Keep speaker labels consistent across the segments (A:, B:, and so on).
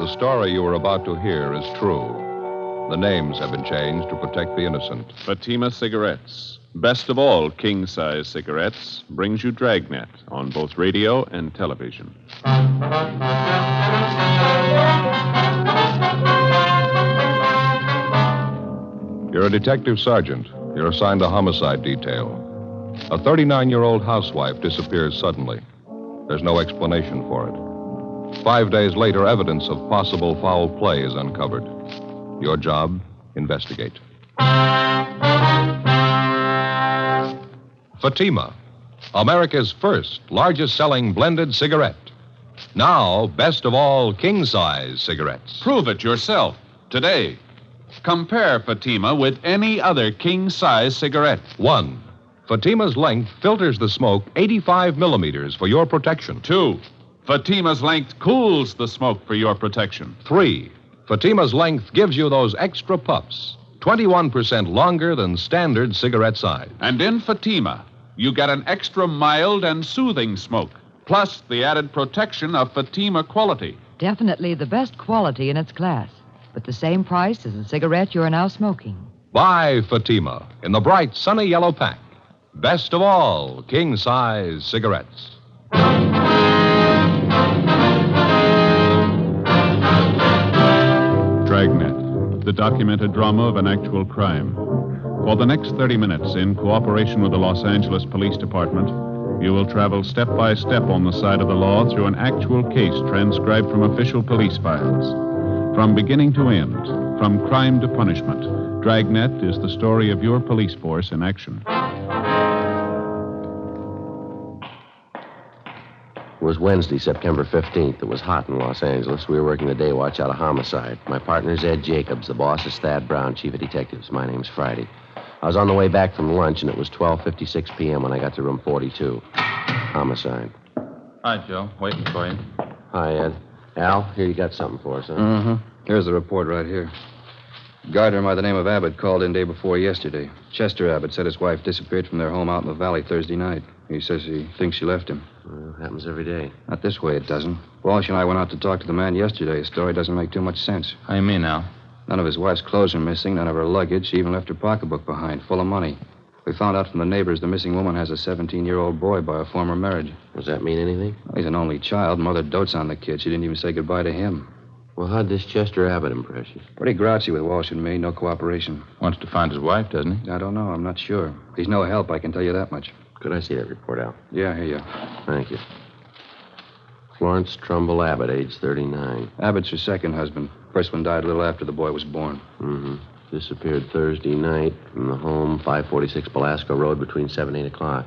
A: The story you are about to hear is true. The names have been changed to protect the innocent.
B: Fatima Cigarettes, best of all king-size cigarettes, brings you Dragnet on both radio and television.
A: You're a detective sergeant. You're assigned a homicide detail. A 39-year-old housewife disappears suddenly. There's no explanation for it. 5 days later, evidence of possible foul play is uncovered. Your job, investigate. Fatima, America's first largest-selling blended cigarette. Now, best of all king-size cigarettes.
C: Prove it yourself today. Compare Fatima with any other king-size cigarette.
A: 1. Fatima's length filters the smoke 85 millimeters for your protection.
C: 2. Fatima's length cools the smoke for your protection.
A: 3. Fatima's length gives you those extra puffs, 21% longer than standard cigarette size.
C: And in Fatima, you get an extra mild and soothing smoke, plus the added protection of Fatima quality.
D: Definitely the best quality in its class, but the same price as the cigarette you're now smoking.
A: Buy Fatima in the bright, sunny yellow pack. Best of all king-size cigarettes.
B: Dragnet, the documented drama of an actual crime. For the next 30 minutes, in cooperation with the Los Angeles Police Department, you will travel step by step on the side of the law through an actual case transcribed from official police files. From beginning to end, from crime to punishment, Dragnet is the story of your police force in action.
E: It was Wednesday, September 15th. It was hot in Los Angeles. We were working the day watch out of homicide. My partner's Ed Jacobs. The boss is Thad Brown, chief of detectives. My name's Friday. I was on the way back from lunch, and it was 12:56 p.m. when I got to room 42. Homicide.
F: Hi, Joe. Waiting for you.
E: Hi, Ed. Al, here you got something for us, huh?
G: Mm-hmm. Here's the report right here. Gardner by the name of Abbott called in day before yesterday. Chester Abbott said his wife disappeared from their home out in the valley Thursday night. He says he thinks she left him.
E: Well, happens every day.
G: Not this way, it doesn't. Walsh and I went out to talk to the man yesterday. His story doesn't make too much sense.
F: How you mean, Al?
G: None of his wife's clothes are missing, none of her luggage. She even left her pocketbook behind, full of money. We found out from the neighbors the missing woman has a 17-year-old boy by a former marriage.
E: Does that mean anything?
G: Well, he's an only child. Mother dotes on the kid. She didn't even say goodbye to him.
E: Well, how'd this Chester Abbott impress you?
G: Pretty grouchy with Walsh and me. No cooperation.
F: Wants to find his wife, doesn't he?
G: I don't know. I'm not sure. He's no help, I can tell you that much.
E: Could I see that report, Al?
G: Yeah, here you.
E: Thank you. Florence Trumbull Abbott, age 39.
G: Abbott's her second husband. First one died a little after the boy was born.
E: Mm-hmm. Disappeared Thursday night from the home, 546 Belasco Road, between 7 and 8 o'clock.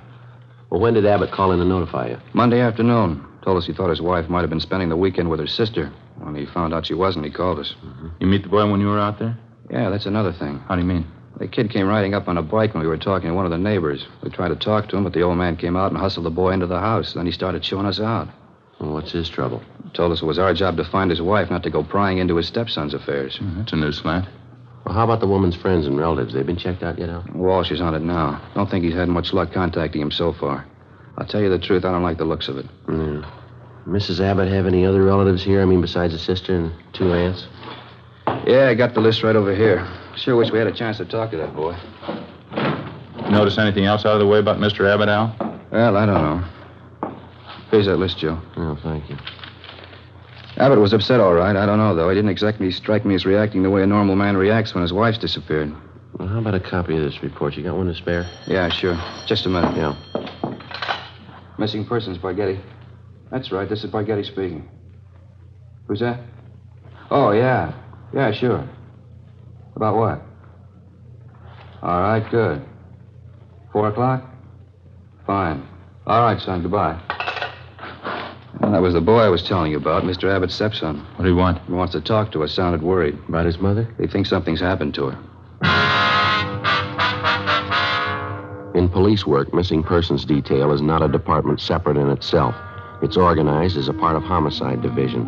E: Well, when did Abbott call in to notify you?
G: Monday afternoon. Told us he thought his wife might have been spending the weekend with her sister. When he found out she wasn't, he called us.
E: Mm-hmm.
F: You meet the boy when you were out there?
G: Yeah, that's another thing.
F: How do you mean?
G: The kid came riding up on a bike when we were talking to one of the neighbors. We tried to talk to him, but the old man came out and hustled the boy into the house. Then he started chewing us out.
E: Well, what's his trouble?
G: Told us it was our job to find his wife, not to go prying into his stepson's affairs.
F: That's a new slant.
E: Well, how about the woman's friends and relatives? They've been checked out yet, Al?
G: Walsh is on it now. Don't think he's had much luck contacting him so far. I'll tell you the truth, I don't like the looks of it.
E: Yeah. Mrs. Abbott have any other relatives here? I mean, besides a sister and 2 aunts?
G: Yeah, I got the list right over here. Sure wish we had a chance to talk to that boy.
F: Notice anything else out of the way about Mr. Abbott, Al?
G: Well, I don't know. Here's that list, Joe.
E: Oh, thank you.
G: Abbott was upset, all right. I don't know, though. He didn't exactly strike me as reacting the way a normal man reacts when his wife's disappeared.
E: Well, how about a copy of this report? You got one to spare?
G: Yeah, sure. Just a minute.
E: Yeah.
G: Missing persons, Barghetti. That's right. This is Barghetti speaking. Who's that? Oh, yeah. Yeah, sure. About what? All right, good. 4 o'clock? Fine. All right, son. Goodbye. Well, that was the boy I was telling you about, Mr. Abbott's stepson.
F: What do you want?
G: He wants to talk to us. Sounded worried.
E: About his mother?
G: He thinks something's happened to her.
E: In police work, missing persons detail is not a department separate in itself. It's organized as a part of homicide division.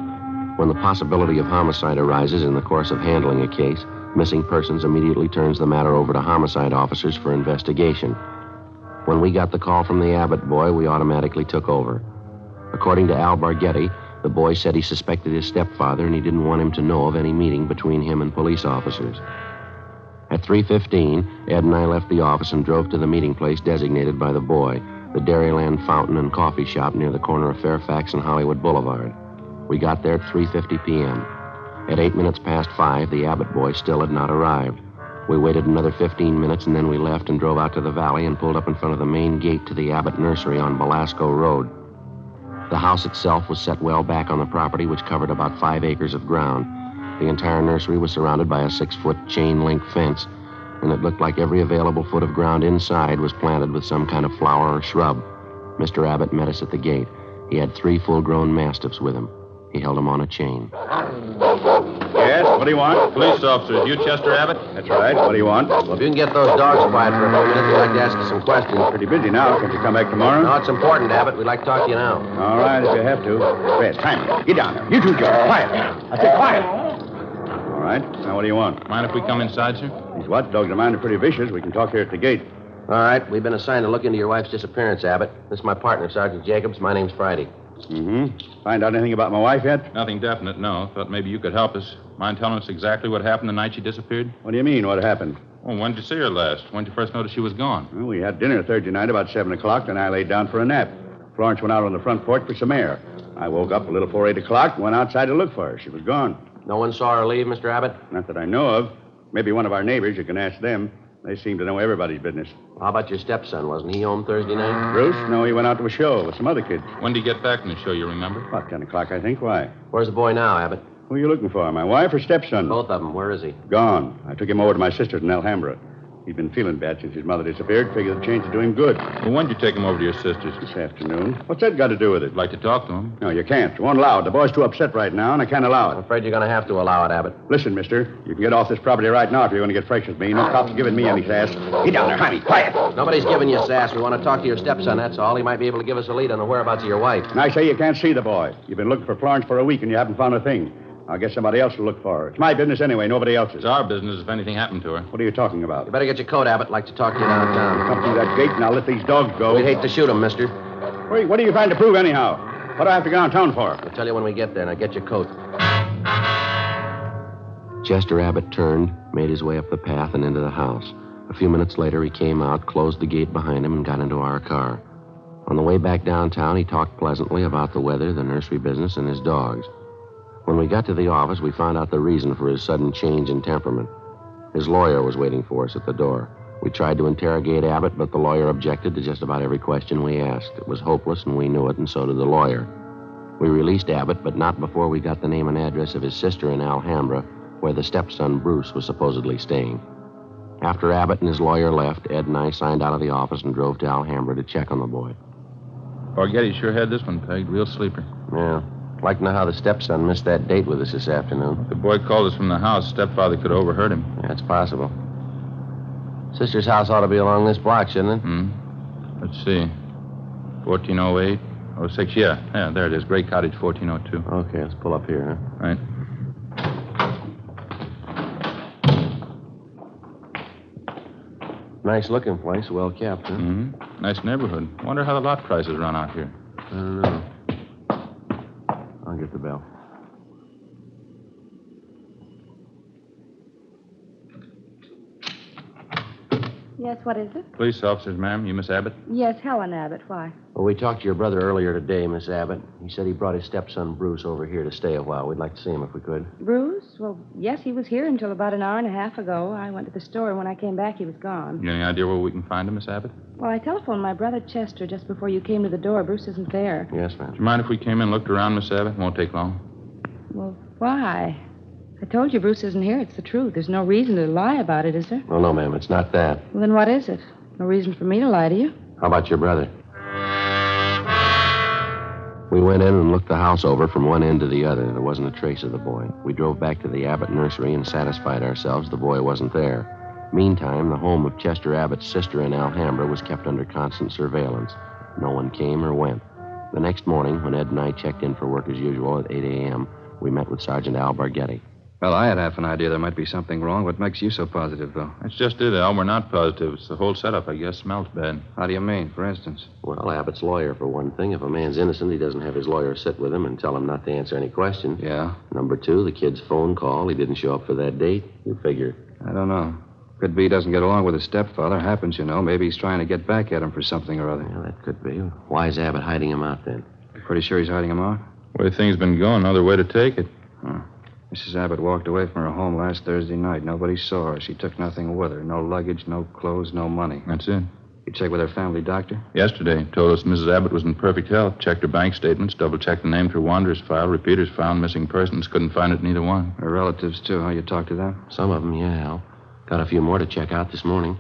E: When the possibility of homicide arises in the course of handling a case, missing persons immediately turns the matter over to homicide officers for investigation. When we got the call from the Abbott boy, we automatically took over. According to Al Barghetti, The boy said he suspected his stepfather and he didn't want him to know of any meeting between him and police officers. At 3:15, Ed and I left the office and drove to the meeting place designated by the boy, the Dairyland Fountain and Coffee Shop near the corner of Fairfax and Hollywood Boulevard. We got there at 3:50 p.m. At 8 minutes past 5, the Abbott boy still had not arrived. We waited another 15 minutes, and then we left and drove out to the valley and pulled up in front of the main gate to the Abbott nursery on Belasco Road. The house itself was set well back on the property, which covered about 5 acres of ground. The entire nursery was surrounded by a 6-foot chain-link fence, and it looked like every available foot of ground inside was planted with some kind of flower or shrub. Mr. Abbott met us at the gate. He had 3 full-grown mastiffs with him. He held them on a chain.
F: Yes, what do you want? Police officers, you Chester Abbott?
G: That's right. What do you want?
E: Well, if you can get those dogs quiet for a few minutes, we'd like to ask you some questions.
G: Pretty busy now. Can't you come back tomorrow?
E: No, it's important, Abbott. We'd like to talk to you now.
G: All right, if you have to. Fred, Simon, get down there. You two, Joe. Quiet. I said quiet. All right. Now, what do you want?
F: Mind if we come inside, sir?
G: These watchdogs of mine are pretty vicious. We can talk here at the gate.
E: All right. We've been assigned to look into your wife's disappearance, Abbott. This is my partner, Sergeant Jacobs. My name's Friday.
G: Mm-hmm. Find out anything about my wife yet?
F: Nothing definite, no. Thought maybe you could help us. Mind telling us exactly what happened the night she disappeared?
G: What do you mean, what happened?
F: Well, when did you see her last? When did you first notice she was gone?
G: Well, we had dinner Thursday night about 7 o'clock, then I laid down for a nap. Florence went out on the front porch for some air. I woke up a little before 8 o'clock and went outside to look for her. She was gone.
E: No one saw her leave, Mr. Abbott?
G: Not that I know of. Maybe one of our neighbors. You can ask them. They seem to know everybody's business.
E: How about your stepson? Wasn't he home Thursday night?
G: Bruce? No, he went out to a show with some other kids.
F: When did he get back from the show, you remember?
G: About 10 o'clock, I think. Why?
E: Where's the boy now, Abbott?
G: Who are you looking for, my wife or stepson?
E: Both of them. Where is he?
G: Gone. I took him over to my sister's in Alhambra. He'd been feeling bad since his mother disappeared. Figured the change would do him good.
F: Well, when did you take him over to your sister's?
G: This afternoon. What's that got to do with it?
F: I'd like to talk to him.
G: No, you can't. You won't allow it. The boy's too upset right now, and I can't allow
E: I'm
G: it.
E: afraid you're going to have to allow it, Abbott.
G: Listen, mister. You can get off this property right now if you're going to get fresh with me. No cops giving me any sass. Get down there, honey. Quiet.
E: Nobody's giving you sass. We want to talk to your stepson, that's all. He might be able to give us a lead on the whereabouts of your wife.
G: And I say you can't see the boy. You've been looking for Florence for a week, and you haven't found a thing. I'll get somebody else to look for her. It's my business anyway, nobody else's.
F: It's our business if anything happened to her.
G: What are you talking about?
E: You better get your coat, Abbott. I'd like to talk to you downtown.
G: Come through that gate, and I'll let these dogs go.
E: We'd hate to shoot him, mister.
G: Wait, what are you trying to prove anyhow? What do I have to go downtown for?
E: I'll tell you when we get there. Now get your coat. Chester Abbott turned, made his way up the path and into the house. A few minutes later, he came out, closed the gate behind him, and got into our car. On the way back downtown, he talked pleasantly about the weather, the nursery business, and his dogs. When we got to the office, we found out the reason for his sudden change in temperament. His lawyer was waiting for us at the door. We tried to interrogate Abbott, but the lawyer objected to just about every question we asked. It was hopeless, and we knew it, and so did the lawyer. We released Abbott, but not before we got the name and address of his sister in Alhambra, where the stepson, Bruce, was supposedly staying. After Abbott and his lawyer left, Ed and I signed out of the office and drove to Alhambra to check on the boy.
F: Forgetty sure had this one pegged. Real sleeper.
E: Yeah. I'd like to know how the stepson missed that date with us this afternoon.
F: The boy called us from the house. Stepfather could have overheard him.
E: Yeah, it's possible. Sister's house ought to be along this block, shouldn't it?
F: Let's see. 1408, 06. Yeah, there it is. Gray Cottage, 1402.
E: Okay, let's pull up here, huh?
F: Right.
E: Nice looking place, well kept, huh?
F: Mm-hmm. Nice neighborhood. Wonder how the lot prices run out here.
E: I don't know. I'll get the bell.
H: Yes, what is it?
F: Police officers, ma'am. You Miss Abbott?
H: Yes, Helen Abbott. Why?
E: Well, we talked to your brother earlier today, Miss Abbott. He said he brought his stepson, Bruce, over here to stay a while. We'd like to see him if we could.
H: Bruce? Well, yes, he was here until about an hour and a half ago. I went to the store, and when I came back, he was gone.
F: You any idea where we can find him, Miss Abbott?
H: Well, I telephoned my brother Chester just before you came to the door. Bruce isn't there.
E: Yes, ma'am.
F: Do you mind if we came in and looked around, Miss Abbott? Won't take long.
H: Well, why? I told you Bruce isn't here. It's the truth. There's no reason to lie about it, is there?
E: Oh, no, ma'am. It's not that.
H: Well, then what is it? No reason for me to lie to you.
E: How about your brother? We went in and looked the house over from one end to the other. There wasn't a trace of the boy. We drove back to the Abbott nursery and satisfied ourselves the boy wasn't there. Meantime, the home of Chester Abbott's sister in Alhambra was kept under constant surveillance. No one came or went. The next morning, when Ed and I checked in for work as usual at 8 a.m., we met with Sergeant Al Barghetti.
G: Well, I had half an idea there might be something wrong. What makes you so positive, though?
F: That's just it, Al. We're not positive. It's the whole setup, I guess. Smells bad.
G: How do you mean, for instance?
E: Well, Abbott's lawyer, for one thing. If a man's innocent, he doesn't have his lawyer sit with him and tell him not to answer any questions.
G: Yeah?
E: Number two, the kid's phone call. He didn't show up for that date. You figure.
G: I don't know. Could be he doesn't get along with his stepfather. Happens, you know. Maybe he's trying to get back at him for something or other.
E: Yeah, that could be. Why is Abbott hiding him out, then?
G: Pretty sure he's hiding him out?
F: The way things been going, no other way to take it.
G: Huh. Mrs. Abbott walked away from her home last Thursday night. Nobody saw her. She took nothing with her. No luggage, no clothes, no money.
F: That's it.
G: You checked with her family doctor?
F: Yesterday, told us Mrs. Abbott was in perfect health. Checked her bank statements, double-checked the name through Wanderer's file. Repeaters found, missing persons. Couldn't find it in either one.
G: Her relatives, too, huh? You talked to them?
E: Some of them, yeah, Al. Got a few more to check out this morning.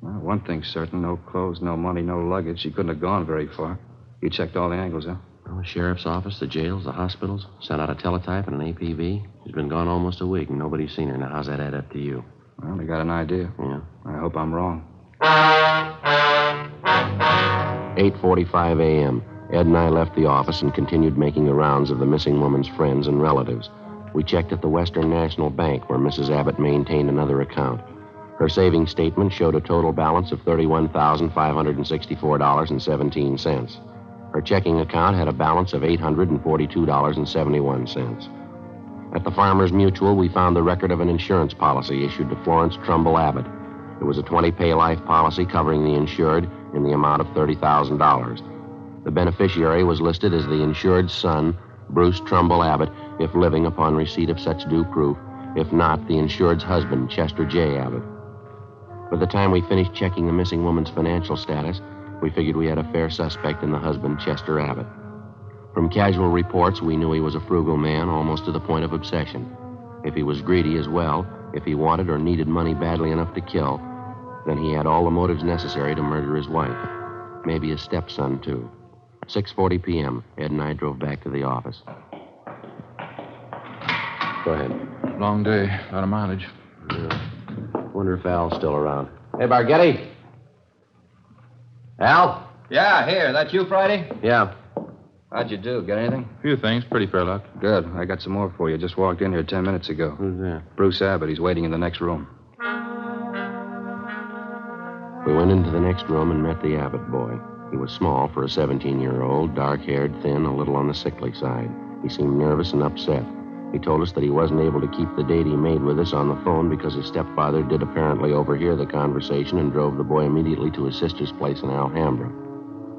G: Well, one thing's certain. No clothes, no money, no luggage. She couldn't have gone very far. You checked all the angles, huh?
E: Well, the sheriff's office, the jails, the hospitals. Sent out a teletype and an APB. She's been gone almost a week, and nobody's seen her. Now, how's that add up to you?
G: Well, they got an idea.
E: Yeah.
G: I hope I'm wrong.
E: 8:45 a.m. Ed and I left the office and continued making the rounds of the missing woman's friends and relatives. We checked at the Western National Bank, where Mrs. Abbott maintained another account. Her savings statement showed a total balance of $31,564.17. Her checking account had a balance of $842.71. At the Farmers Mutual, we found the record of an insurance policy issued to Florence Trumbull Abbott. It was a 20-pay life policy covering the insured in the amount of $30,000. The beneficiary was listed as the insured's son, Bruce Trumbull Abbott, if living upon receipt of such due proof. If not, the insured's husband, Chester J. Abbott. By the time we finished checking the missing woman's financial status, we figured we had a fair suspect in the husband, Chester Abbott. From casual reports, we knew he was a frugal man, almost to the point of obsession. If he was greedy as well, if he wanted or needed money badly enough to kill, then he had all the motives necessary to murder his wife. Maybe his stepson, too. 6:40 p.m., Ed and I drove back to the office. Go ahead.
F: Long day, a lot of mileage.
E: Yeah. Wonder if Al's still around. Hey, Bargetti. Al?
G: Yeah, here. That you, Friday?
E: Yeah.
G: How'd you do? Get anything?
F: A few things, pretty fair luck.
G: Good. I got some more for you. Just walked in here 10 minutes ago.
E: Who's that?
G: Bruce Abbott. He's waiting in the next room.
E: We went into the next room and met the Abbott boy. He was small for a 17-year-old, dark-haired, thin, a little on the sickly side. He seemed nervous and upset. He told us that he wasn't able to keep the date he made with us on the phone because his stepfather did apparently overhear the conversation and drove the boy immediately to his sister's place in Alhambra.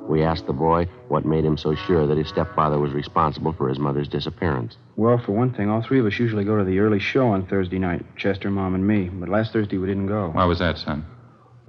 E: We asked the boy what made him so sure that his stepfather was responsible for his mother's disappearance.
I: Well, for one thing, all three of us usually go to the early show on Thursday night, Chester, Mom, and me. But last Thursday we didn't go.
F: Why was that, son?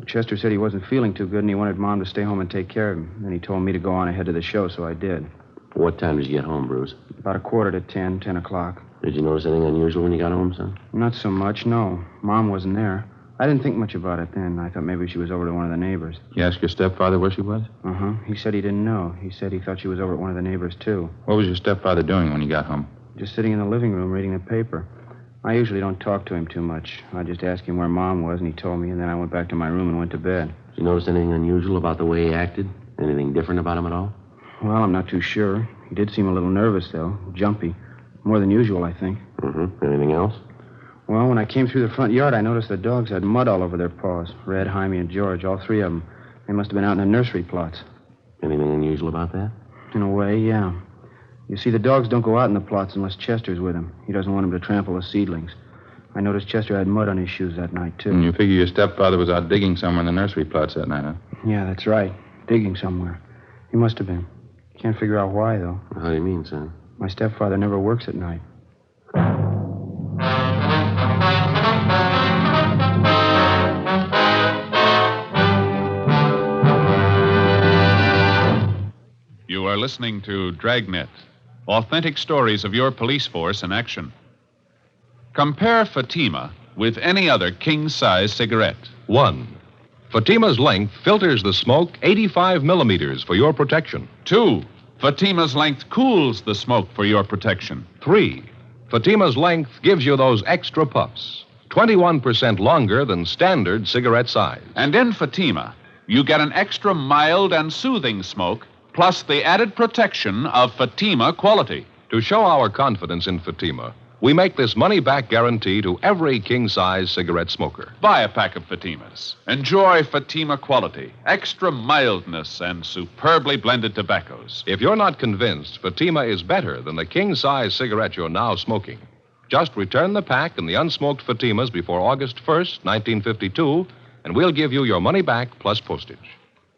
I: Chester said he wasn't feeling too good and he wanted Mom to stay home and take care of him. Then he told me to go on ahead to the show, so I did.
E: What time did you get home, Bruce?
I: About 10:15, 10 o'clock.
E: Did you notice anything unusual when you got home, son?
I: Not so much, no. Mom wasn't there. I didn't think much about it then. I thought maybe she was over to one of the neighbors.
F: You asked your stepfather where she was?
I: Uh-huh. He said he didn't know. He said he thought she was over at one of the neighbors, too.
F: What was your stepfather doing when you got home?
I: Just sitting in the living room reading the paper. I usually don't talk to him too much. I just asked him where Mom was, and he told me, and then I went back to my room and went to bed.
E: Did you notice anything unusual about the way he acted? Anything different about him at all?
I: Well, I'm not too sure. He did seem a little nervous, though. Jumpy. More than usual, I think.
E: Mm-hmm. Anything else?
I: Well, when I came through the front yard, I noticed the dogs had mud all over their paws. Red, Jaime, and George, all three of them. They must have been out in the nursery plots.
E: Anything unusual about that?
I: In a way, yeah. You see, the dogs don't go out in the plots unless Chester's with them. He doesn't want them to trample the seedlings. I noticed Chester had mud on his shoes that night, too.
F: And you figure your stepfather was out digging somewhere in the nursery plots that night, huh?
I: Yeah, that's right. Digging somewhere. He must have been. Can't figure out why, though.
E: How do you mean, son?
I: My stepfather never works at night.
C: You are listening to Dragnet, authentic stories of your police force in action. Compare Fatima with any other king-size cigarette.
A: 1. Fatima's length filters the smoke 85 millimeters for your protection.
C: 2. Fatima's length cools the smoke for your protection.
A: 3. Fatima's length gives you those extra puffs, 21% longer than standard cigarette size.
C: And in Fatima, you get an extra mild and soothing smoke, plus the added protection of Fatima quality.
A: To show our confidence in Fatima, We make this money-back guarantee to every king-size cigarette smoker.
C: Buy a pack of Fatimas. Enjoy Fatima quality, extra mildness, and superbly blended tobaccos.
A: If you're not convinced Fatima is better than the king-size cigarette you're now smoking, just return the pack and the unsmoked Fatimas before August 1st, 1952, and we'll give you your money back plus postage.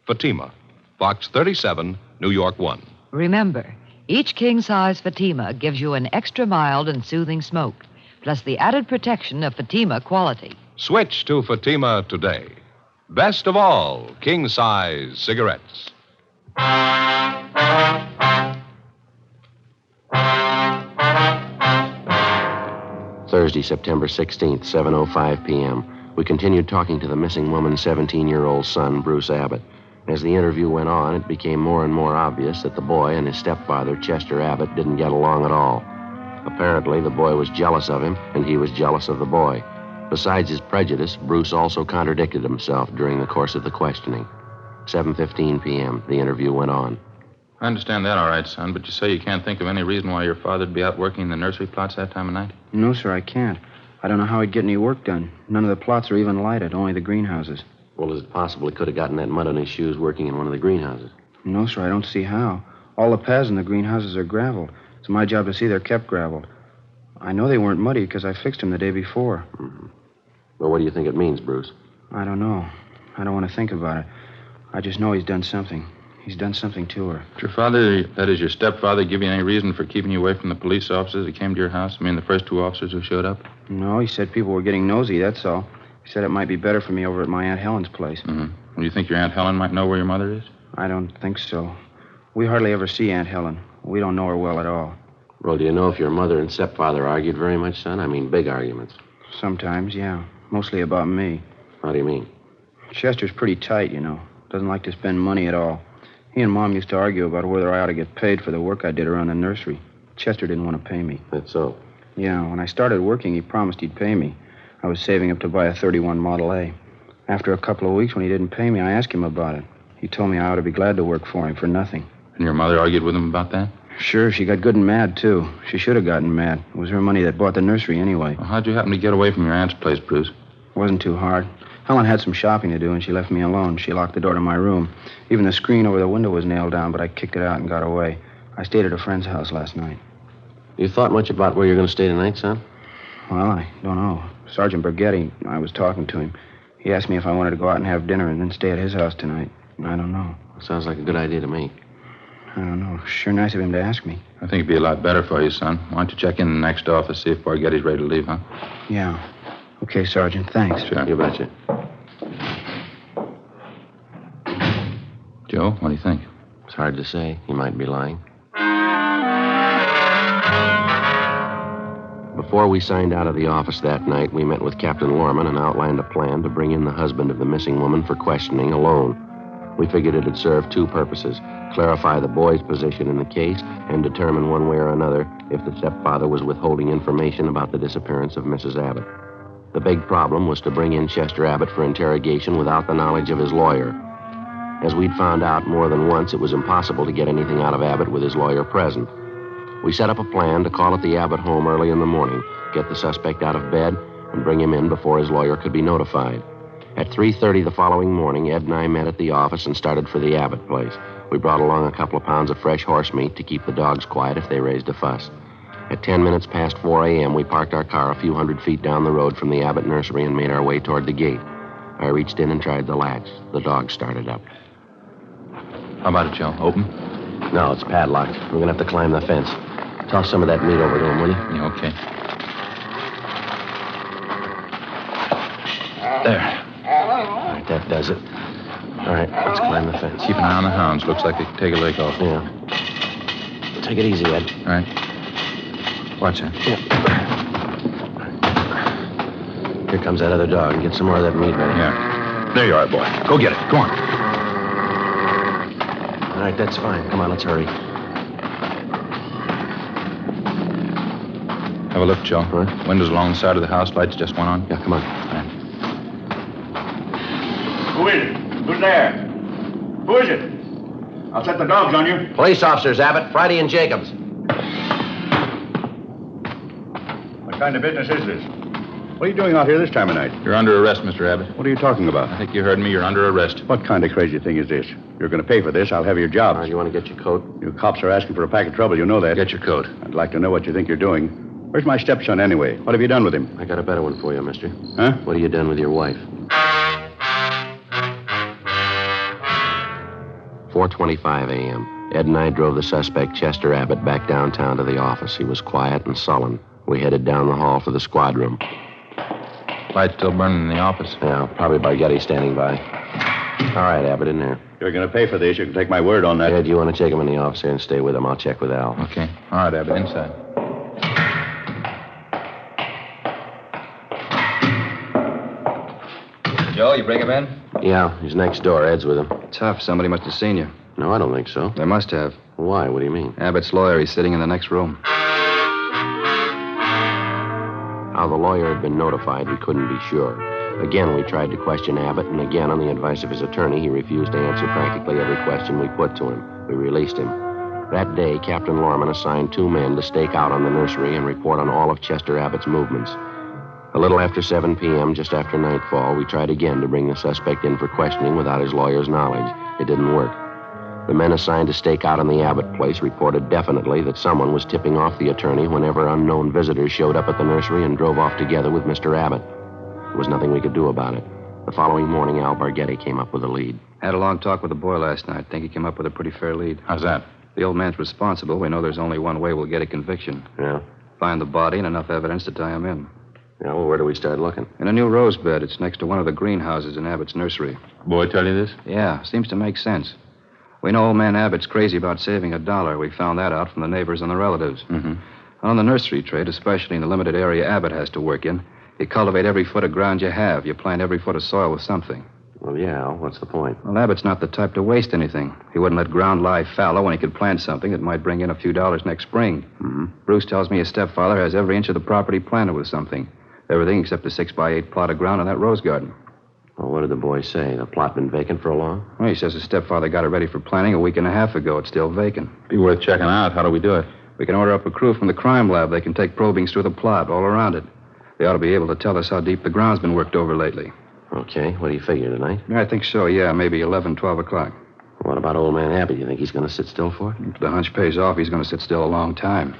A: Fatima, Box 37, New York 1.
D: Remember, each king-size Fatima gives you an extra mild and soothing smoke, plus the added protection of Fatima quality.
A: Switch to Fatima today. Best of all, king-size cigarettes.
E: Thursday, September 16th, 7:05 p.m. We continued talking to the missing woman's 17-year-old son, Bruce Abbott. As the interview went on, it became more and more obvious that the boy and his stepfather, Chester Abbott, didn't get along at all. Apparently, the boy was jealous of him, and he was jealous of the boy. Besides his prejudice, Bruce also contradicted himself during the course of the questioning. 7:15 p.m., the interview went on.
F: I understand that all right, son, but you say you can't think of any reason why your father'd be out working in the nursery plots that time of night?
I: No, sir, I can't. I don't know how he'd get any work done. None of the plots are even lighted, only the greenhouses.
E: Well, is it possible he could have gotten that mud on his shoes working in one of the greenhouses?
I: No, sir, I don't see how. All the paths in the greenhouses are graveled. It's my job to see they're kept graveled. I know they weren't muddy because I fixed them the day before.
E: Mm-hmm. Well, what do you think it means, Bruce?
I: I don't know. I don't want to think about it. I just know he's done something. He's done something to her.
F: Did your father, that is your stepfather, give you any reason for keeping you away from the police officers that came to your house? I mean, the first two officers who showed up?
I: No, he said people were getting nosy, that's all. He said it might be better for me over at my Aunt Helen's place.
F: Mm-hmm. Well, you think your Aunt Helen might know where your mother is?
I: I don't think so. We hardly ever see Aunt Helen. We don't know her well at all.
E: Well, do you know if your mother and stepfather argued very much, son? I mean, big arguments.
I: Sometimes, yeah. Mostly about me.
E: How do you mean?
I: Chester's pretty tight, you know. Doesn't like to spend money at all. He and Mom used to argue about whether I ought to get paid for the work I did around the nursery. Chester didn't want to pay me.
E: That's so?
I: Yeah, when I started working, he promised he'd pay me. I was saving up to buy a 31 Model A. After a couple of weeks, when he didn't pay me, I asked him about it. He told me I ought to be glad to work for him for nothing.
F: And your mother argued with him about that?
I: Sure, she got good and mad, too. She should have gotten mad. It was her money that bought the nursery anyway.
F: Well, how'd you happen to get away from your aunt's place, Bruce?
I: It wasn't too hard. Helen had some shopping to do, and she left me alone. She locked the door to my room. Even the screen over the window was nailed down, but I kicked it out and got away. I stayed at a friend's house last night.
E: You thought much about where you're going to stay tonight, son?
I: Well, I don't know. Sergeant Borghetti, I was talking to him. He asked me if I wanted to go out and have dinner and then stay at his house tonight. I don't know.
E: Sounds like a good idea to me.
I: I don't know. Sure nice of him to ask me.
F: I think it'd be a lot better for you, son. Why don't you check in the next office, see if Borghetti's ready to leave, huh?
I: Yeah. Okay, Sergeant. Thanks.
F: Sure.
E: You betcha.
F: Joe, what do you think?
E: It's hard to say. He might be lying. Before we signed out of the office that night, we met with Captain Lorman and outlined a plan to bring in the husband of the missing woman for questioning alone. We figured it'd serve two purposes: clarify the boy's position in the case and determine one way or another if the stepfather was withholding information about the disappearance of Mrs. Abbott. The big problem was to bring in Chester Abbott for interrogation without the knowledge of his lawyer. As we'd found out more than once, it was impossible to get anything out of Abbott with his lawyer present. We set up a plan to call at the Abbott home early in the morning, get the suspect out of bed, and bring him in before his lawyer could be notified. At 3:30 the following morning, Ed and I met at the office and started for the Abbott place. We brought along a couple of pounds of fresh horse meat to keep the dogs quiet if they raised a fuss. At 10 minutes past 4 a.m., we parked our car a few hundred feet down the road from the Abbott nursery and made our way toward the gate. I reached in and tried the latch. The dog started up.
F: How about it, Joe? Open?
E: No, it's padlocked. We're going to have to climb the fence. Toss some of that meat over to him, will you?
F: Yeah, okay. There.
E: All right, that does it. All right, let's climb the fence.
F: Keep an eye on the hounds. Looks like they could take a leg off.
E: Yeah. Take it easy, Ed.
F: All right. Watch that.
E: Yeah. Here comes that other dog. Get some more of that meat ready.
F: Yeah. There you are, boy. Go get it. Go on.
E: All right, that's fine. Come on, let's hurry.
F: Have a look, Joe.
E: Huh?
F: Windows along the side of the house. Lights just went on.
E: Yeah, come on.
F: All right.
J: Who is it? Who's there? Who is it? I'll set the dogs on you.
E: Police officers, Abbott. Friday and Jacobs.
J: kind of business is this? What are you doing out here this time of night?
F: You're under arrest, Mr. Abbott.
J: What are you talking about?
F: I think you heard me. You're under arrest.
J: What kind of crazy thing is this? You're going to pay for this. I'll have your job.
E: All right, you want to get your coat?
J: You cops are asking for a pack of trouble. You know that.
F: Get your coat.
J: I'd like to know what you think you're doing. Where's my stepson, anyway? What have you done with him?
E: I got a better one for you, mister.
J: Huh?
E: What have you done with your wife? 4:25 a.m. Ed and I drove the suspect, Chester Abbott, back downtown to the office. He was quiet and sullen. We headed down the hall for the squad room.
F: Light still burning in the office.
E: Yeah, probably Bargetti standing by. All right, Abbott, in there.
J: You're going to pay for this. You can take my word on that.
E: Ed, you want to take him in the office here and stay with him? I'll check with Al.
F: Okay. All right, Abbott, inside.
G: Joe, you bring him in?
E: Yeah, he's next door. Ed's with him.
G: Tough. Somebody must have seen you.
E: No, I don't think so.
G: They must have.
E: Why? What do you mean?
G: Abbott's lawyer. He's sitting in the next room.
E: How the lawyer had been notified, we couldn't be sure. Again, we tried to question Abbott, and again, on the advice of his attorney, he refused to answer practically every question we put to him. We released him. That day, Captain Lorman assigned 2 men to stake out on the nursery and report on all of Chester Abbott's movements. A little after 7 p.m., just after nightfall, we tried again to bring the suspect in for questioning without his lawyer's knowledge. It didn't work. The men assigned to stake out on the Abbott place reported definitely that someone was tipping off the attorney whenever unknown visitors showed up at the nursery and drove off together with Mr. Abbott. There was nothing we could do about it. The following morning, Al Bargetti came up with a lead.
G: Had a long talk with the boy last night. Think he came up with a pretty fair lead.
F: How's that?
G: The old man's responsible. We know there's only one way we'll get a conviction.
E: Yeah?
G: Find the body and enough evidence to tie him in.
E: Yeah, well, where do we start looking?
G: In a new rose bed. It's next to one of the greenhouses in Abbott's nursery.
F: Boy tell you this?
G: Yeah, seems to make sense. We know old man Abbott's crazy about saving $1. We found that out from the neighbors and the relatives.
F: Mm-hmm.
G: On the nursery trade, especially in the limited area Abbott has to work in, you cultivate every foot of ground you have. You plant every foot of soil with something.
E: Well, yeah, Al, what's the point?
G: Well, Abbott's not the type to waste anything. He wouldn't let ground lie fallow when he could plant something that might bring in a few dollars next spring.
E: Mm-hmm.
G: Bruce tells me his stepfather has every inch of the property planted with something. Everything except a 6x8 plot of ground in that rose garden.
E: Well, what did the boy say? The plot been vacant for a long?
G: Well, he says his stepfather got it ready for planting a week and a half ago. It's still vacant.
F: Be worth checking out. How do we do it?
G: We can order up a crew from the crime lab. They can take probings through the plot, all around it. They ought to be able to tell us how deep the ground's been worked over lately.
E: Okay, what do you figure, tonight?
G: I think so, yeah. Maybe 11, 12 o'clock.
E: What about old man Abbott? You think he's going to sit still for it?
G: If the hunch pays off, he's going to sit still a long time.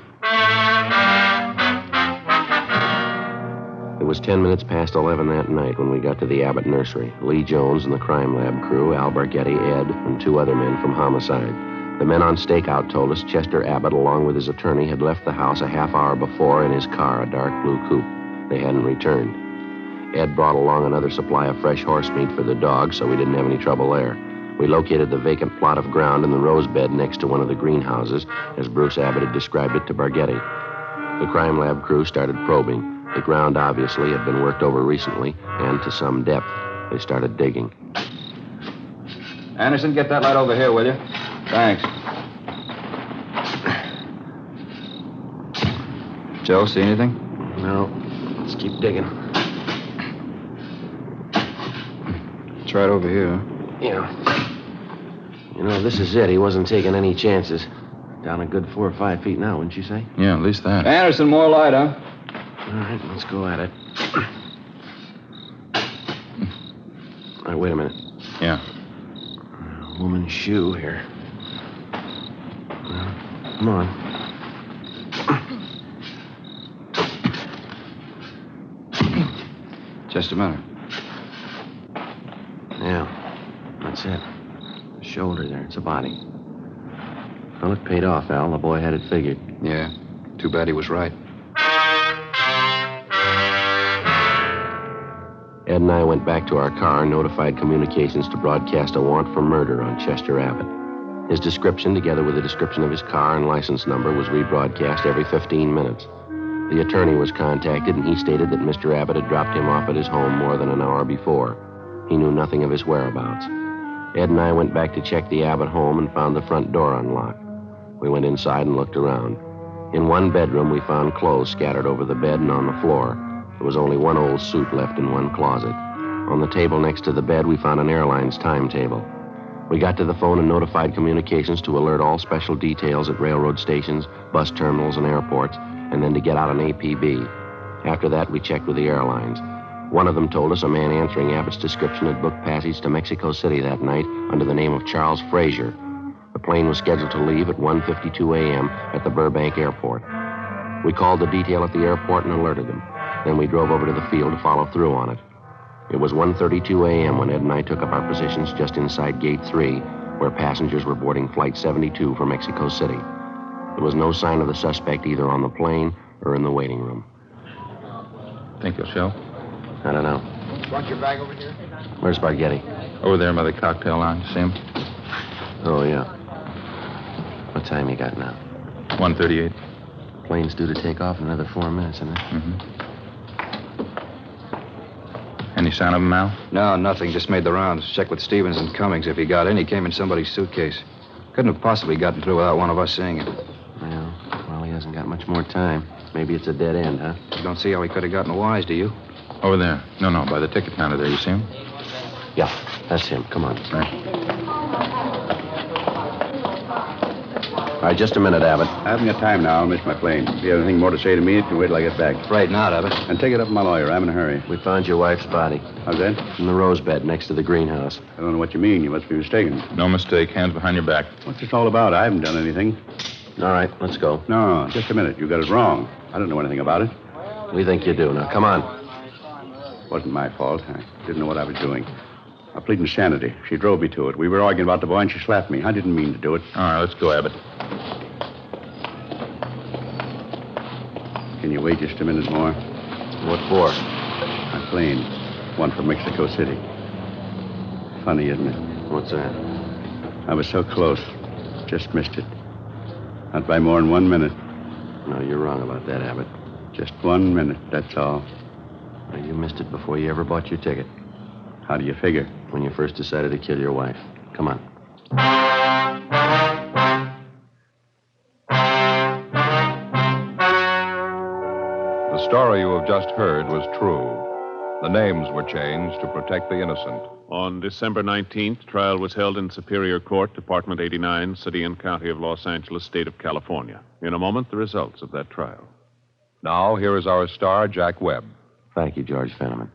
E: It was 10 minutes past 11 that night when we got to the Abbott nursery. Lee Jones and the crime lab crew, Al Bargetti, Ed, and 2 other men from homicide. The men on stakeout told us Chester Abbott, along with his attorney, had left the house a half hour before in his car, a dark blue coupe. They hadn't returned. Ed brought along another supply of fresh horse meat for the dog, so we didn't have any trouble there. We located the vacant plot of ground in the rose bed next to one of the greenhouses, as Bruce Abbott had described it to Bargetti. The crime lab crew started probing. The ground obviously had been worked over recently, and to some depth. They started digging.
G: Anderson, get that light over here, will you? Thanks. Joe, see anything?
E: No. Let's keep digging.
G: Try it over here, huh?
E: Yeah. You know, this is it. He wasn't taking any chances. Down a good 4 or 5 feet now, wouldn't you say?
F: Yeah, at least that.
G: Anderson, more light, huh?
E: All right, let's go at it. All right, wait a minute.
F: Yeah.
E: A woman's shoe here. Well, come on.
G: Just a minute.
E: Yeah, that's it. The shoulder there. It's a body. Well, it paid off, Al. The boy had it figured.
G: Yeah. Too bad he was right.
E: Ed and I went back to our car and notified communications to broadcast a warrant for murder on Chester Abbott. His description, together with a description of his car and license number, was rebroadcast every 15 minutes. The attorney was contacted, and he stated that Mr. Abbott had dropped him off at his home more than an hour before. He knew nothing of his whereabouts. Ed and I went back to check the Abbott home and found the front door unlocked. We went inside and looked around. In one bedroom, we found clothes scattered over the bed and on the floor. There was only one old suit left in one closet. On the table next to the bed, we found an airline's timetable. We got to the phone and notified communications to alert all special details at railroad stations, bus terminals, and airports, and then to get out an APB. After that, we checked with the airlines. One of them told us a man answering Abbott's description had booked passage to Mexico City that night under the name of Charles Frazier. The plane was scheduled to leave at 1:52 a.m. at the Burbank Airport. We called the detail at the airport and alerted them. Then we drove over to the field to follow through on it. It was 1:32 a.m. when Ed and I took up our positions just inside Gate 3, where passengers were boarding Flight 72 for Mexico City. There was no sign of the suspect either on the plane or in the waiting room.
F: Think he'll show?
E: I don't know.
J: Want your bag over here?
E: Where's Spaghetti?
F: Over there by the cocktail lounge. See him?
E: Oh, yeah. What time you got now?
F: 1:38.
E: Plane's due to take off in another 4 minutes, isn't it?
F: Mm-hmm. Any sign of him, Al?
G: No, nothing. Just made the rounds. Checked with Stevens and Cummings. If he got in, he came in somebody's suitcase. Couldn't have possibly gotten through without one of us seeing it.
E: Well, he hasn't got much more time. Maybe it's a dead end, huh?
G: You don't see how he could have gotten wise, do you?
F: Over there. No, by the ticket counter there. You see him?
E: Yeah, that's him. Come on.
F: Right.
E: All right, just a minute, Abbott.
K: I haven't got time now. I'll miss my plane. If you have anything more to say to me, you can wait till I get back.
G: Afraid not, Abbott.
K: And take it up with my lawyer. I'm in a hurry.
E: We found your wife's body
K: How's that?
E: in the rose bed next to the greenhouse.
K: I don't know what you mean. You must be mistaken.
F: No mistake. Hands behind your back.
K: What's this all about? I haven't done anything.
E: All right, let's go.
K: No, just a minute. You got it wrong. I don't know anything about it.
E: We think you do. Now, come on.
K: Wasn't my fault. I didn't know what I was doing. I plead insanity. She drove me to it. We were arguing about the boy and she slapped me. I didn't mean to do it.
F: All right, let's go, Abbott.
K: Can you wait just a minute more?
E: What for?
K: My plane. One for Mexico City. Funny, isn't it?
E: What's that?
K: I was so close. Just missed it. Not by more than 1 minute.
E: No, you're wrong about that, Abbott.
K: Just 1 minute, that's all.
E: Well, you missed it before you ever bought your ticket.
K: How do you figure?
E: When you first decided to kill your wife. Come on.
A: The story you have just heard was true. The names were changed to protect the innocent.
B: On December 19th, trial was held in Superior Court, Department 89, City and County of Los Angeles, State of California. In a moment, the results of that trial.
A: Now, here is our star, Jack Webb.
E: Thank you, George Fenneman.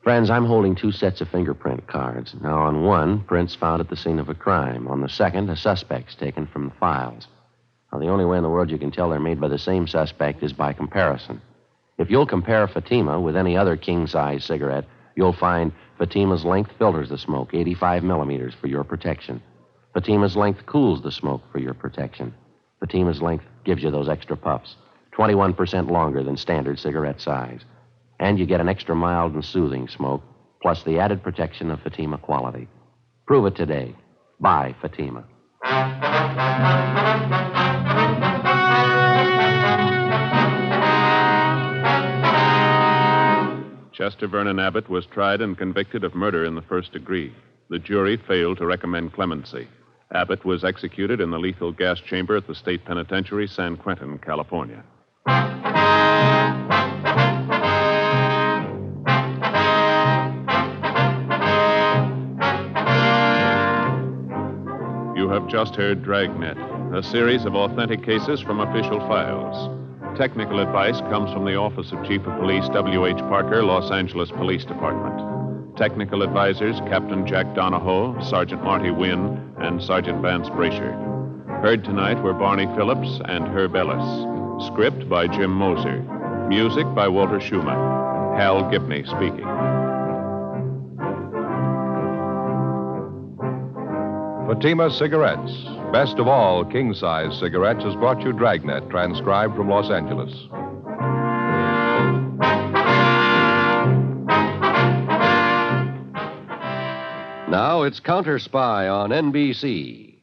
E: Friends, I'm holding 2 sets of fingerprint cards. Now, on one, prints found at the scene of a crime. On the second, a suspect's taken from the files. Now, the only way in the world you can tell they're made by the same suspect is by comparison. If you'll compare Fatima with any other king-size cigarette, you'll find Fatima's length filters the smoke, 85 millimeters, for your protection. Fatima's length cools the smoke for your protection. Fatima's length gives you those extra puffs, 21% longer than standard cigarette size. And you get an extra mild and soothing smoke, plus the added protection of Fatima quality. Prove it today. Buy Fatima.
B: Chester Vernon Abbott was tried and convicted of murder in the first degree. The jury failed to recommend clemency. Abbott was executed in the lethal gas chamber at the State Penitentiary, San Quentin, California. You have just heard Dragnet, a series of authentic cases from official files. Technical advice comes from the Office of Chief of Police W.H. Parker, Los Angeles Police Department. Technical advisors Captain Jack Donahoe, Sergeant Marty Wynn, and Sergeant Vance Brasher. Heard tonight were Barney Phillips and Herb Ellis. Script by Jim Moser. Music by Walter Schumann. Hal Gibney speaking.
A: Fatima Cigarettes, best of all king-size cigarettes, has brought you Dragnet, transcribed from Los Angeles.
L: Now it's Counter Spy on NBC.